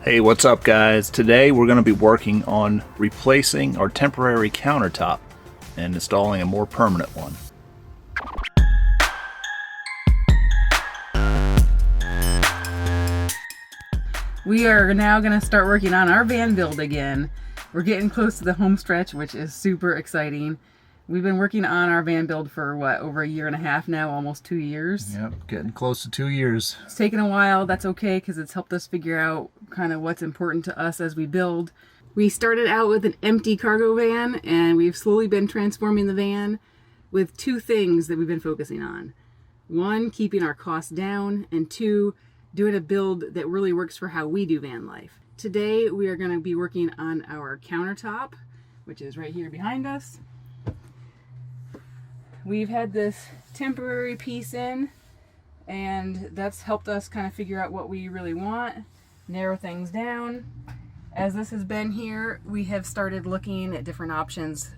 Hey, what's up guys? Today we're going to be working on replacing our temporary countertop and installing a more permanent one. We are now going to start working on our van build again. We're getting close to the home stretch, which is super exciting. We've been working on our van build for what, over a year and a half now, almost 2 years. Yep, getting close to 2 years. It's taken a while. That's okay because it's helped us figure out kind of what's important to us as we build. We started out with an empty cargo van and we've slowly been transforming the van with two things that we've been focusing on. One, keeping our costs down, and two, doing a build that really works for how we do van life. Today we are going to be working on our countertop, which is right here behind us. We've had this temporary piece in, and that's helped us kind of figure out what we really want, narrow things down. As this has been here, we have started looking at different options.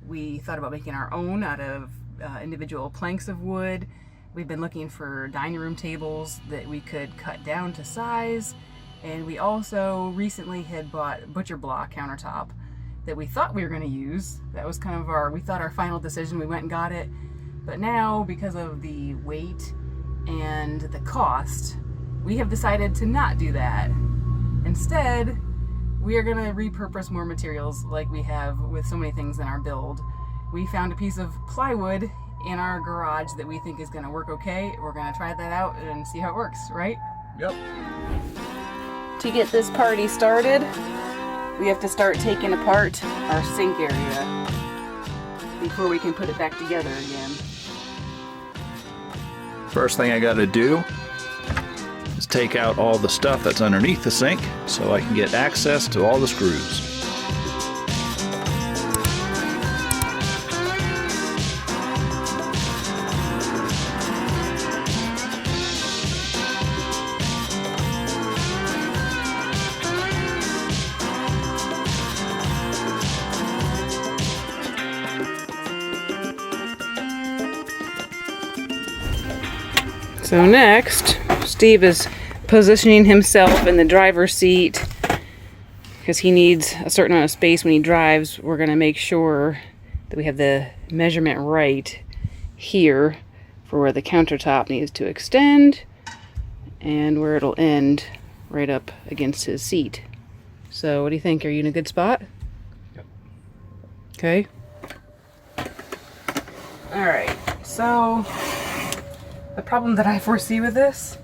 We thought about making our own out of individual planks of wood. We've been looking for dining room tables that we could cut down to size, and we also recently had bought butcher block countertop that we thought we were going to use. That was kind of we thought our final decision. We went and got it, but now because of the weight and the cost, we have decided to not do that. Instead, we are going to repurpose more materials like we have with so many things in our build. We found a piece of plywood in our garage that we think is going to work okay. We're going to try that out and see how it works, right? Yep. To get this party started, we have to start taking apart our sink area before we can put it back together again. First thing I got to do is take out all the stuff that's underneath the sink so I can get access to all the screws. So next, Steve is positioning himself in the driver's seat because he needs a certain amount of space when he drives. We're going to make sure that we have the measurement right here for where the countertop needs to extend and where it'll end right up against his seat. So what do you think? Are you in a good spot? Yep. Okay. All right. So the problem that I foresee with this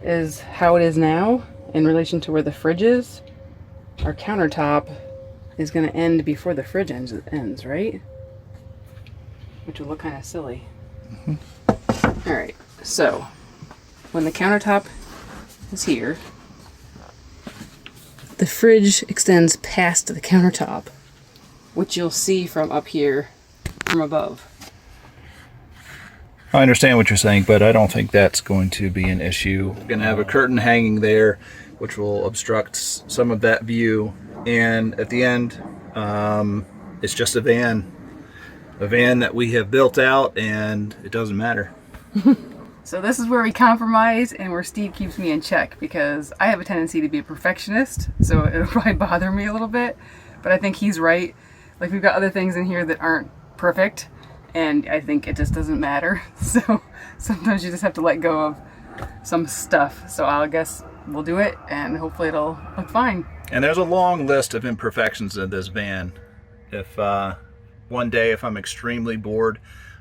is how it is now in relation to where the fridge is. Our countertop is going to end before the fridge ends, right? Which will look kind of silly. Mm-hmm. All right, so when the countertop is here, the fridge extends past the countertop, which you'll see from up here, from above. I understand what you're saying, but I don't think that's going to be an issue. We're going to have a curtain hanging there, which will obstruct some of that view. And at the end, it's just a van that we have built out, and it doesn't matter. So this is where we compromise and where Steve keeps me in check, because I have a tendency to be a perfectionist, so it'll probably bother me a little bit. But I think he's right. Like, we've got other things in here that aren't perfect, and I think it just doesn't matter. So sometimes you just have to let go of some stuff. So I guess we'll do it and hopefully it'll look fine. And there's a long list of imperfections in this van. If one day, if I'm extremely bored,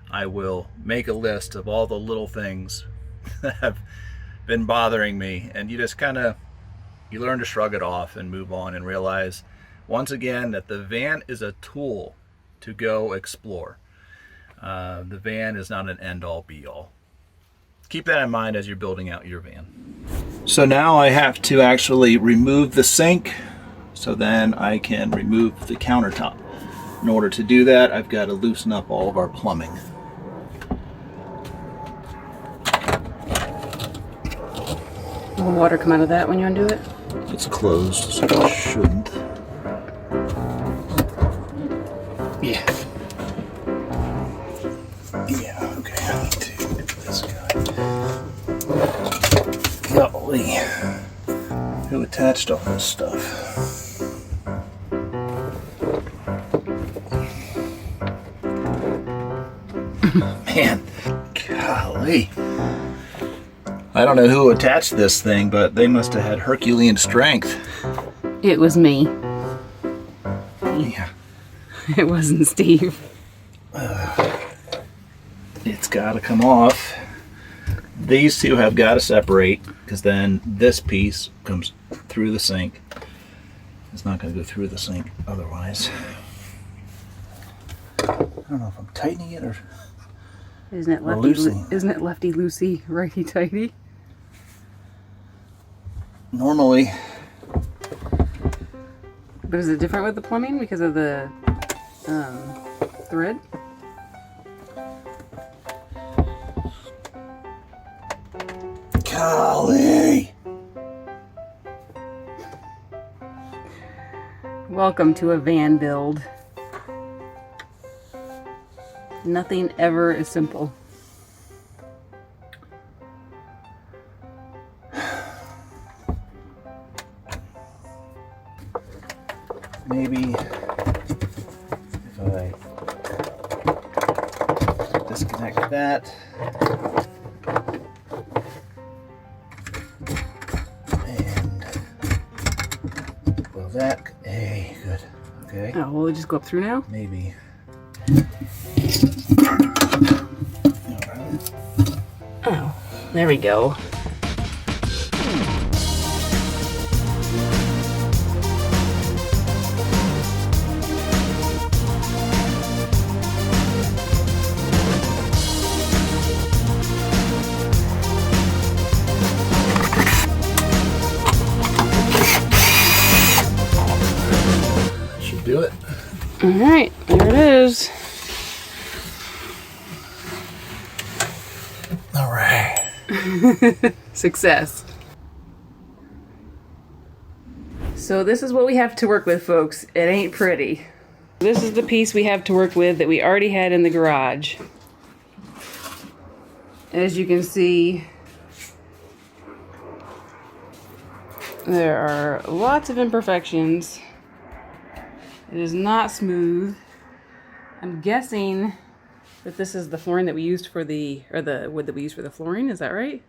I will make a list of all the little things that have been bothering me. And you just you learn to shrug it off and move on and realize once again that the van is a tool to go explore. The van is not an end-all be-all. Keep that in mind as you're building out your van. So now I have to actually remove the sink so then I can remove the countertop. In order to do that, I've got to loosen up all of our plumbing. Will water come out of that when you undo it? It's closed, so it shouldn't. Yeah. Yeah, okay, I need to get this guy. Golly. attached all this stuff. Man, golly. I don't know who attached this thing, but they must have had Herculean strength. It was me. Yeah. It wasn't Steve. It's got to come off. These two have got to separate, because then this piece comes through the sink. It's not going to go through the sink otherwise. I don't know if I'm tightening it or Isn't it lefty loosey, righty tighty? normally. But is it different with the plumbing because of the thread? Golly. Welcome to a van build. Nothing ever is simple. Maybe if I disconnect that and well, that, hey, good, okay. Oh, will it just go up through now? Maybe. Oh, there we go. Should do it. All right, there it is. All right. Success. So this is what we have to work with, folks. It ain't pretty. This is the piece we have to work with that we already had in the garage. As you can see, there are lots of imperfections. It is not smooth. I'm guessing that this is the flooring that we used for the wood that we used for the flooring. Is that right?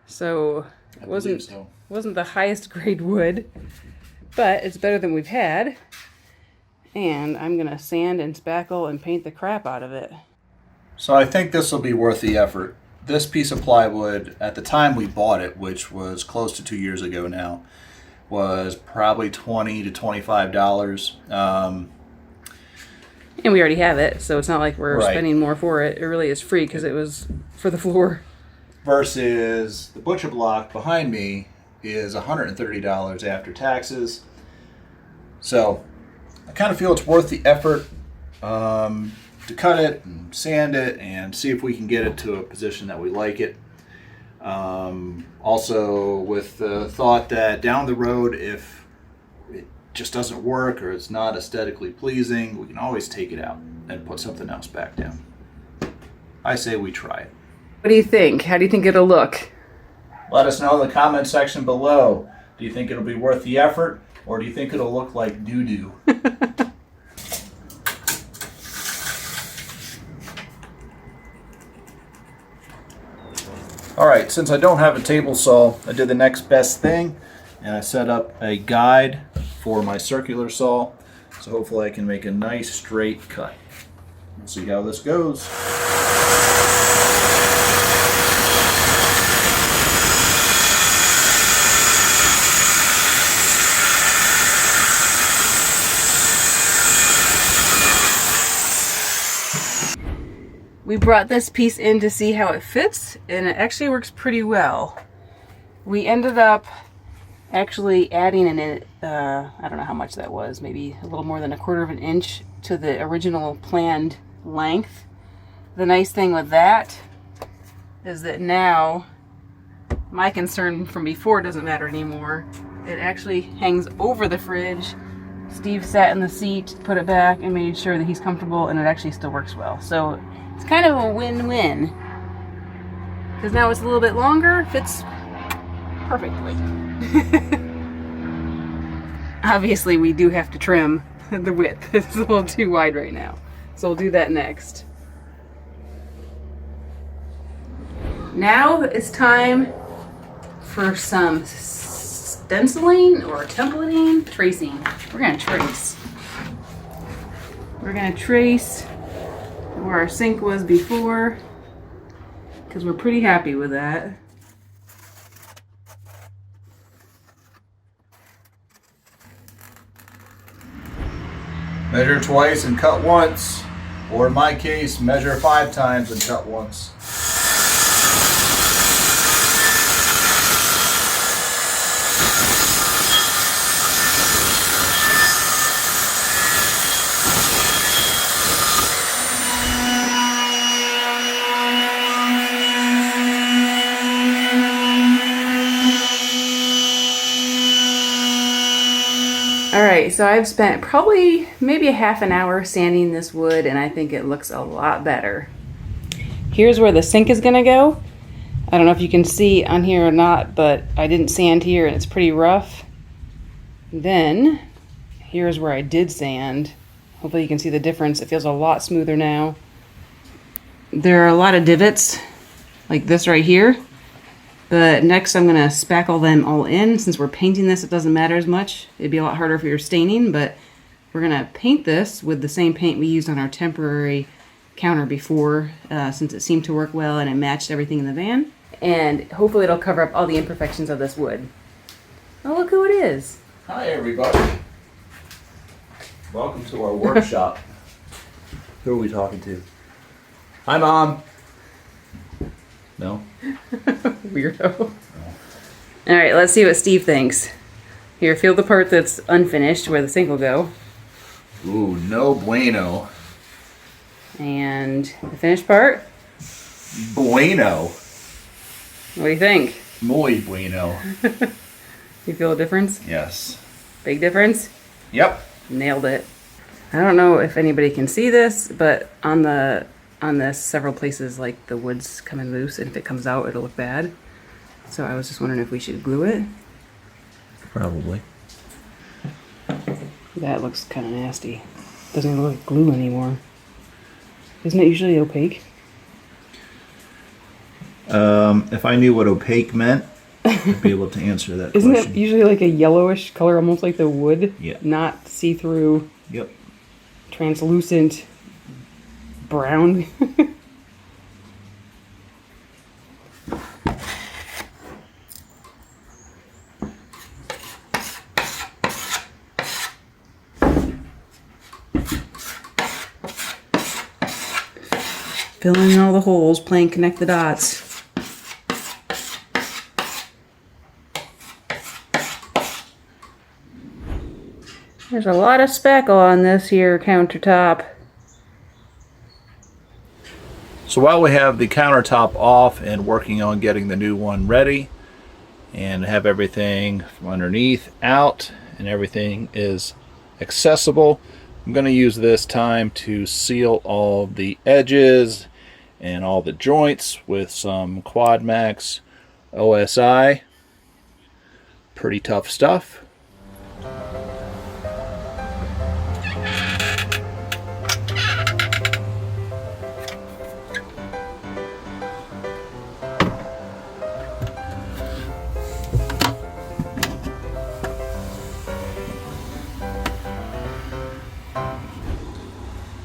So it wasn't the highest grade wood, but it's better than we've had. And I'm gonna sand and spackle and paint the crap out of it. So I think this will be worth the effort. This piece of plywood, at the time we bought it, which was close to 2 years ago now, was probably $20 to $25. And we already have it, so it's not like we're Right. spending more for it. It really is free because it was for the floor. Versus the butcher block behind me is $130 after taxes. So I kind of feel it's worth the effort to cut it and sand it and see if we can get it to a position that we like it. Also with the thought that down the road, if it just doesn't work or it's not aesthetically pleasing, we can always take it out and put something else back down. I say we try it. What do you think? How do you think it'll look? Let us know in the comment section below. Do you think it'll be worth the effort, or do you think it'll look like doo-doo? Alright, since I don't have a table saw, I did the next best thing, and I set up a guide for my circular saw, so hopefully I can make a nice straight cut. We'll see how this goes. We brought this piece in to see how it fits, and it actually works pretty well. We ended up actually adding I don't know how much that was, maybe a little more than 1/4 of an inch to the original planned length. The nice thing with that is that now my concern from before doesn't matter anymore. It actually hangs over the fridge. Steve sat in the seat, put it back, and made sure that he's comfortable, and it actually still works well. So it's kind of a win-win. Because now it's a little bit longer, fits perfectly. Obviously, we do have to trim the width. It's a little too wide right now. So we'll do that next. Now it's time for some stenciling or templating, tracing. We're gonna trace. We're gonna trace where our sink was before, because we're pretty happy with that. Measure twice and cut once, or in my case, measure 5 times and cut once. Alright, so I've spent probably maybe a half an hour sanding this wood, and I think it looks a lot better. Here's where the sink is going to go. I don't know if you can see on here or not, but I didn't sand here and it's pretty rough. Then, here's where I did sand. Hopefully you can see the difference. It feels a lot smoother now. There are a lot of divots, like this right here. But next I'm going to spackle them all in. Since we're painting this, it doesn't matter as much. It'd be a lot harder if we were staining, but we're going to paint this with the same paint we used on our temporary counter before, since it seemed to work well and it matched everything in the van. And hopefully it'll cover up all the imperfections of this wood. Oh, look who it is. Hi everybody. Welcome to our workshop. Who are we talking to? Hi Mom. No? Weirdo. Oh. Alright, let's see what Steve thinks. Here, feel the part that's unfinished where the sink will go. Ooh, no bueno. And the finished part? Bueno. What do you think? Muy bueno. You feel a difference? Yes. Big difference? Yep. Nailed it. I don't know if anybody can see this, but on this several places like the wood's coming loose, and if it comes out it'll look bad. So I was just wondering if we should glue it. Probably. That looks kind of nasty. Doesn't even look like glue anymore. Isn't it usually opaque? If I knew what opaque meant, I'd be able to answer that Isn't question. it usually like a yellowish color, almost like the wood? Yeah. Not see-through, Yep. translucent, brown. Filling in all the holes, playing connect the dots. There's a lot of spackle on this here countertop. So while we have the countertop off and working on getting the new one ready and have everything from underneath out and everything is accessible, I'm going to use this time to seal all the edges and all the joints with some Quad Max OSI. Pretty tough stuff.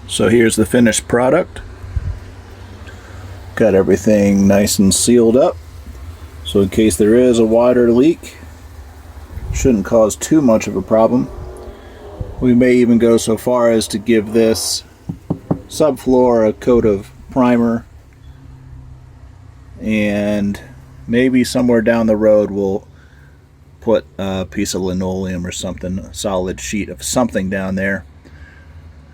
So here's the finished product. Got everything nice and sealed up. So in case there is a water leak, shouldn't cause too much of a problem. We may even go so far as to give this subfloor a coat of primer, and maybe somewhere down the road we'll put a piece of linoleum or something, a solid sheet of something down there,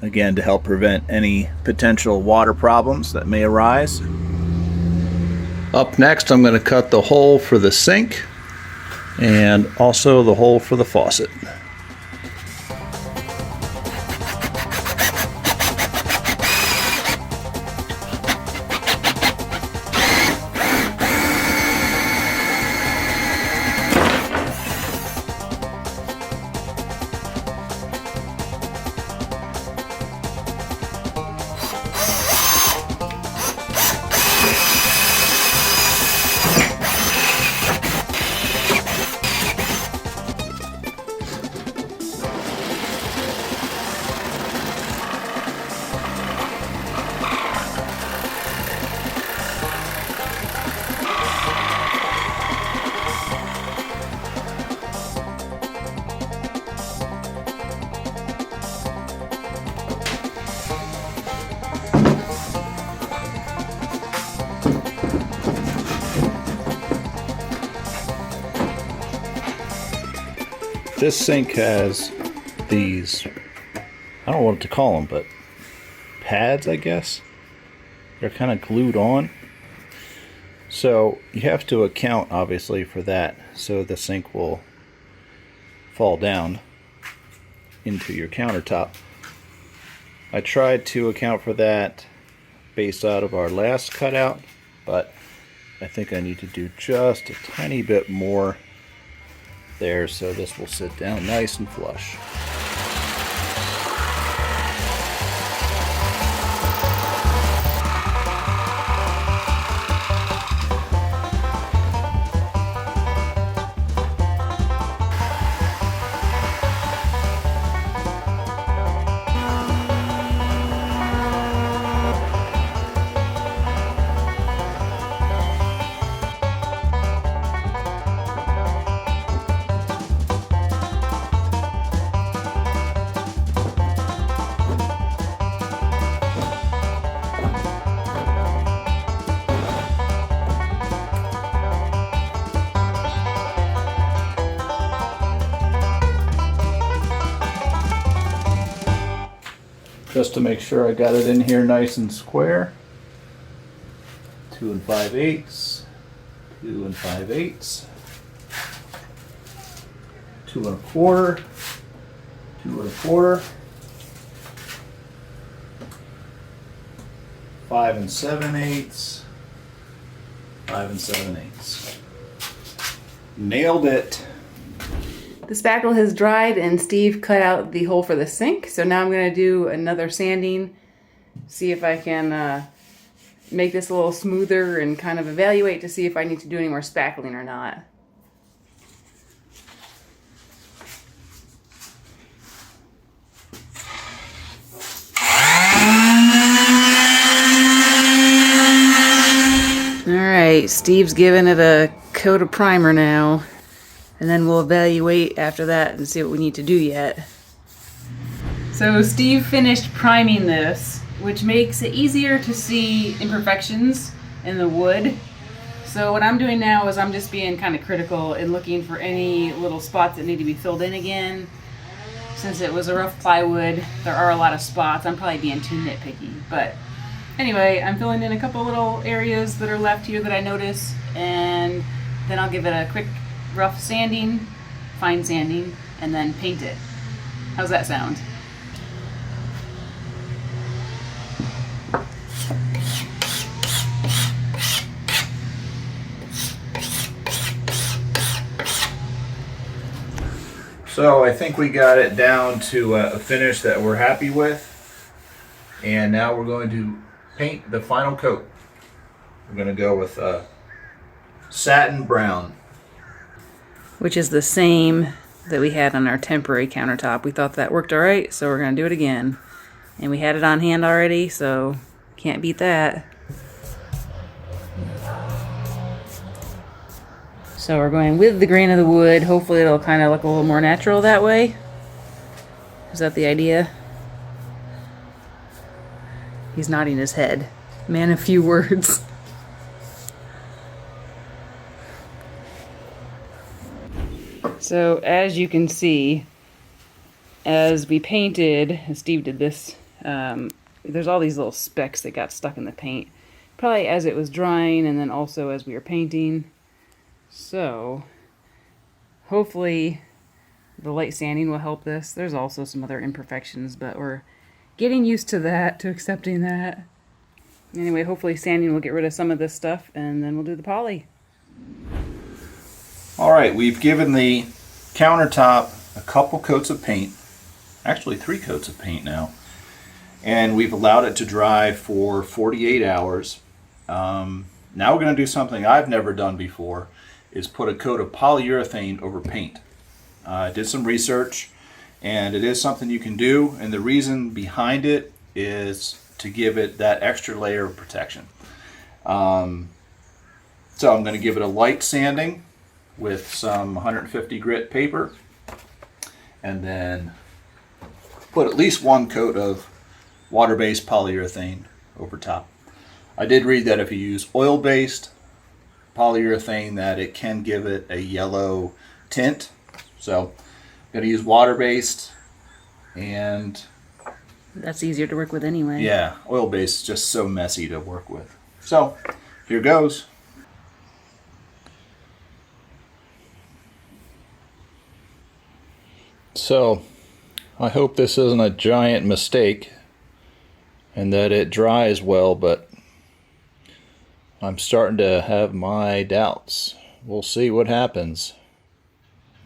again to help prevent any potential water problems that may arise. Up next, I'm going to cut the hole for the sink and also the hole for the faucet. this sink has these, I don't know what to call them, but pads, I guess. They're kind of glued on. So you have to account, obviously, for that, so the sink will fall down into your countertop. I tried to account for that based out of our last cutout, but I think I need to do just a tiny bit more there so this will sit down nice and flush. Just to make sure I got it in here nice and square. 2 5/8, 2 5/8, 2 1/4, 2 1/4, 5 7/8, 5 7/8. Nailed it. The spackle has dried and Steve cut out the hole for the sink. So now I'm going to do another sanding, see if I can make this a little smoother and kind of evaluate to see if I need to do any more spackling or not. Alright, Steve's giving it a coat of primer now. And then we'll evaluate after that and see what we need to do yet. So Steve finished priming this, which makes it easier to see imperfections in the wood. So what I'm doing now is I'm just being kind of critical and looking for any little spots that need to be filled in again. Since it was a rough plywood, there are a lot of spots. I'm probably being too nitpicky. But anyway, I'm filling in a couple little areas that are left here that I notice, and then I'll give it a quick rough sanding, fine sanding, and then paint it. How's that sound? So I think we got it down to a finish that we're happy with, and now we're going to paint the final coat. We're going to go with satin brown, Which is the same that we had on our temporary countertop. We thought that worked all right, so we're going to do it again. And we had it on hand already, so can't beat that. So we're going with the grain of the wood. Hopefully it'll kind of look a little more natural that way. Is that the idea? He's nodding his head. Man of few words. So as you can see, as we painted, and Steve did this, there's all these little specks that got stuck in the paint. Probably as it was drying and then also as we were painting. So hopefully the light sanding will help this. There's also some other imperfections, but we're getting used to that, to accepting that. Anyway, hopefully sanding will get rid of some of this stuff and then we'll do the poly. All right, we've given the countertop a couple coats of paint, actually 3 coats of paint now, and we've allowed it to dry for 48 hours. Now we're going to do something I've never done before, is put a coat of polyurethane over paint. I did some research, and it is something you can do, and the reason behind it is to give it that extra layer of protection. So I'm going to give it a light sanding with some 150 grit paper, and then put at least 1 coat of water-based polyurethane over top. I did read that if you use oil-based polyurethane that it can give it a yellow tint, so Gonna use water-based, and That's easier to work with anyway. yeah, oil-based is just so messy to work with. So, here goes. So, I hope this isn't a giant mistake and that it dries well, but I'm starting to have my doubts. We'll see what happens.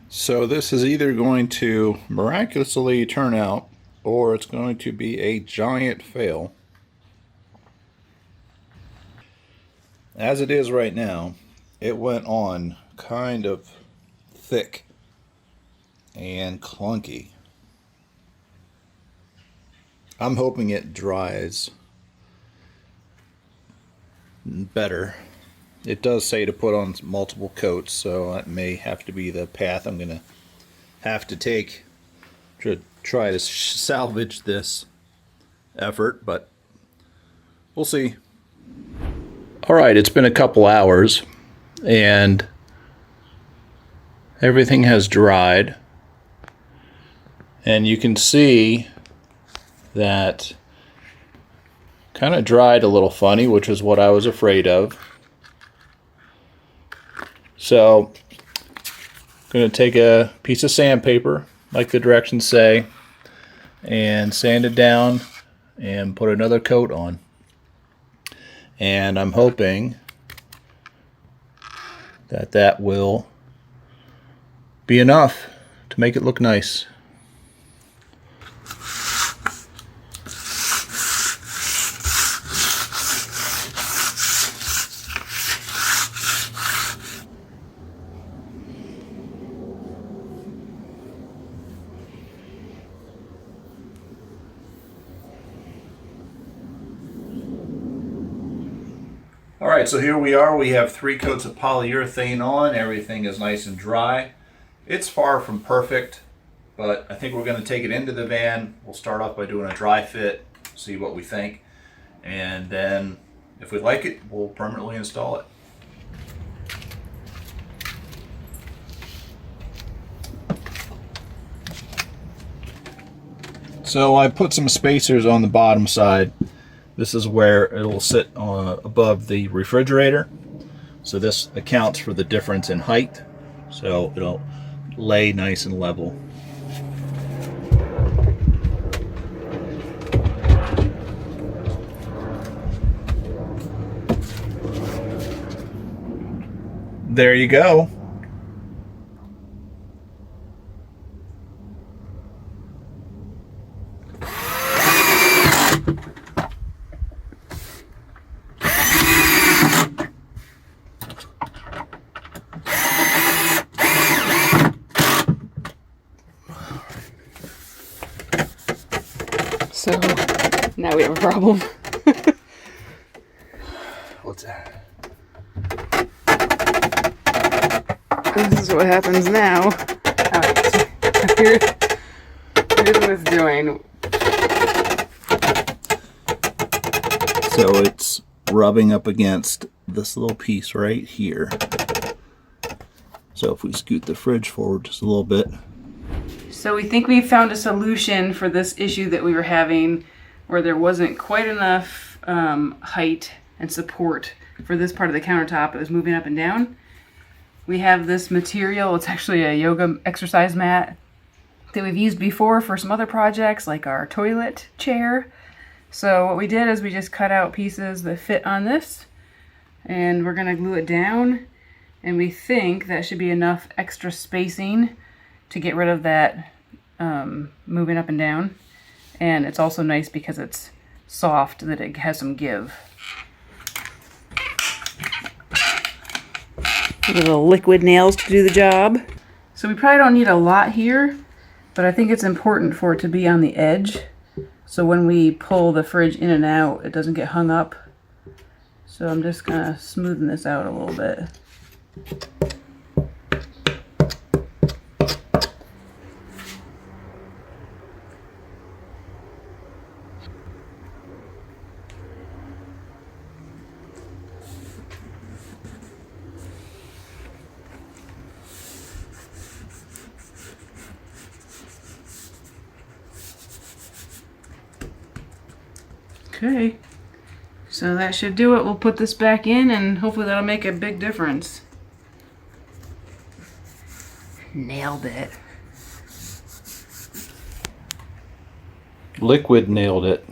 So this is either going to miraculously turn out or it's going to be a giant fail. As it is right now, it went on kind of thick and clunky. I'm hoping it dries better. It does say to put on multiple coats, so that may have to be the path I'm going to have to take to try to salvage this effort, but we'll see. Alright, it's been a couple hours and everything has dried, and you can see that kind of dried a little funny, which is what I was afraid of. So I'm going to take a piece of sandpaper, like the directions say, and sand it down and put another coat on. And I'm hoping that that will be enough to make it look nice. Alright, so here we are. We have 3 coats of polyurethane on. Everything is nice and dry. It's far from perfect, but I think we're going to take it into the van. We'll start off by doing a dry fit, see what we think, and then if we like it, we'll permanently install it. So I put some spacers on the bottom side. This is where it'll sit above the refrigerator. So this accounts for the difference in height. So it'll lay nice and level. There you go. So now we have a problem. What's that? This is what happens now. Alright, so here's what it's doing. So it's rubbing up against this little piece right here. So if we scoot the fridge forward just a little bit. So we think we found a solution for this issue that we were having, where there wasn't quite enough height and support for this part of the countertop. It was moving up and down. We have this material. It's actually a yoga exercise mat that we've used before for some other projects, like our toilet chair. So what we did is we just cut out pieces that fit on this, and we're going to glue it down, and we think that should be enough extra spacing to get rid of that moving up and down. And it's also nice because it's soft, that it has some give. Little liquid nails to do the job. So we probably don't need a lot here, but I think it's important for it to be on the edge, so when we pull the fridge in and out, it doesn't get hung up. So I'm just gonna smoothen this out a little bit. Okay, so that should do it. We'll put this back in and hopefully that'll make a big difference. Nailed it. Liquid nailed it.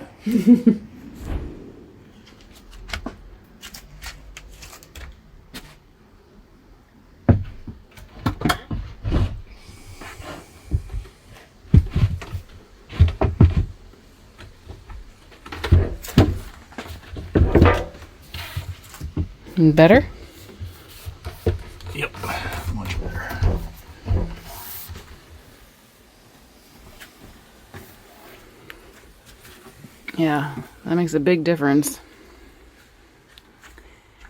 Better? Yep, much better. Yeah, that makes a big difference.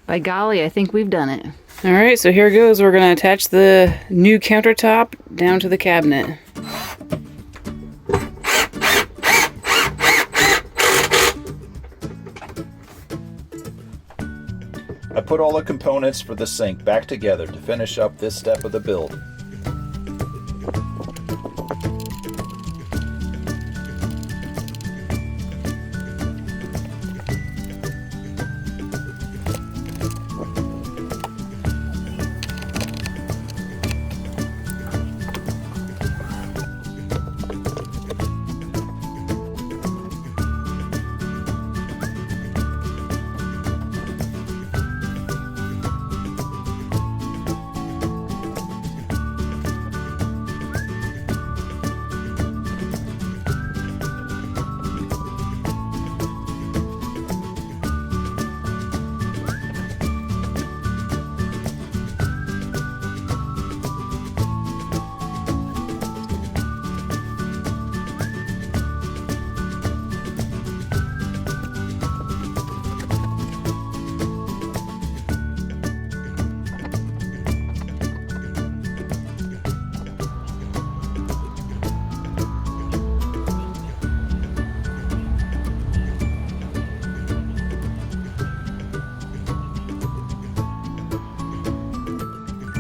By golly, I think we've done it. All right, so here goes. We're gonna attach the new countertop down to the cabinet. I put all the components for the sink back together to finish up this step of the build.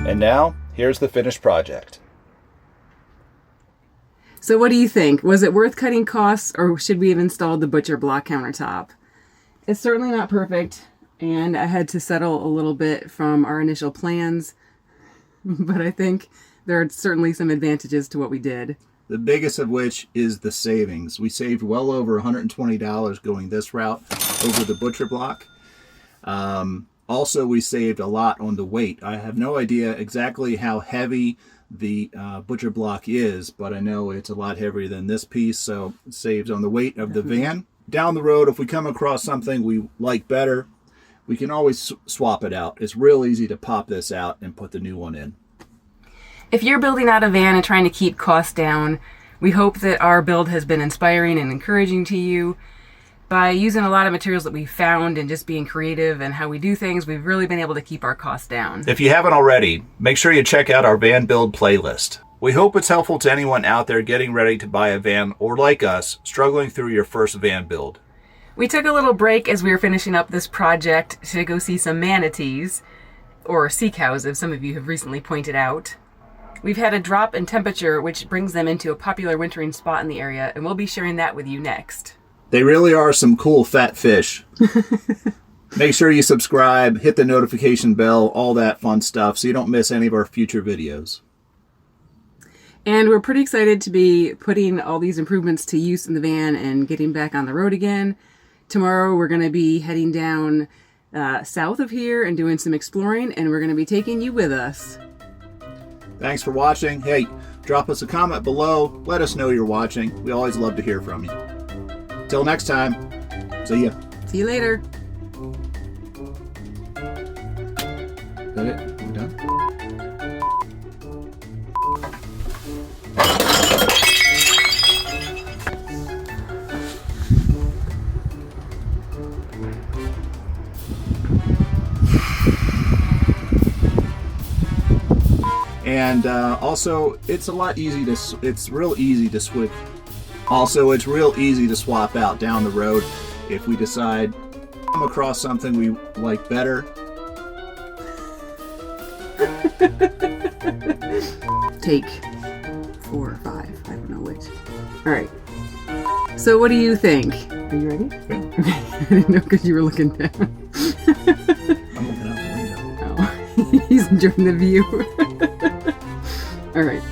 And now, here's the finished project. So what do you think? Was it worth cutting costs, or should we have installed the butcher block countertop? It's certainly not perfect, and I had to settle a little bit from our initial plans, but I think there are certainly some advantages to what we did. The biggest of which is the savings. We saved well over $120 going this route over the butcher block. Also, we saved a lot on the weight. I have no idea exactly how heavy the butcher block is, but I know it's a lot heavier than this piece, so it saves on the weight of the van. Down the road, if we come across something we like better, we can always swap it out. It's real easy to pop this out and put the new one in. If you're building out a van and trying to keep costs down, we hope that our build has been inspiring and encouraging to you. By using a lot of materials that we found and just being creative and how we do things, we've really been able to keep our costs down. If you haven't already, make sure you check out our van build playlist. We hope it's helpful to anyone out there getting ready to buy a van, or like us, struggling through your first van build. We took a little break as we were finishing up this project to go see some manatees, or sea cows, as some of you have recently pointed out. We've had a drop in temperature, which brings them into a popular wintering spot in the area, and we'll be sharing that with you next. They really are some cool fat fish. Make sure you subscribe, hit the notification bell, all that fun stuff, so you don't miss any of our future videos. And we're pretty excited to be putting all these improvements to use in the van and getting back on the road again. Tomorrow we're going to be heading down south of here and doing some exploring, and we're going to be taking you with us. Thanks for watching. Hey, drop us a comment below. Let us know you're watching. We always love to hear from you. Till next time, see ya. See you later. Is that it? We're done? And also, it's a lot easy to. It's real easy to switch. Also, it's real easy to swap out down the road if we decide to come across something we like better. Take 4 or 5, I don't know which. All right. So what do you think? Are you ready? Yeah. Okay. I didn't know because you were looking down. I'm looking out the window. Oh, he's enjoying the view. All right.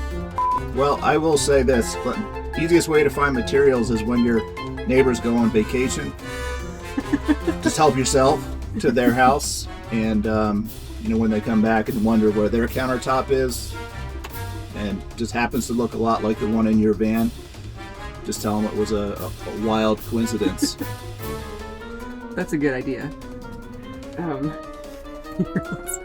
Well, I will say this, but easiest way to find materials is when your neighbors go on vacation. Just help yourself to their house, and when they come back and wonder where their countertop is, and just happens to look a lot like the one in your van, just tell them it was a wild coincidence. That's a good idea. Here, let's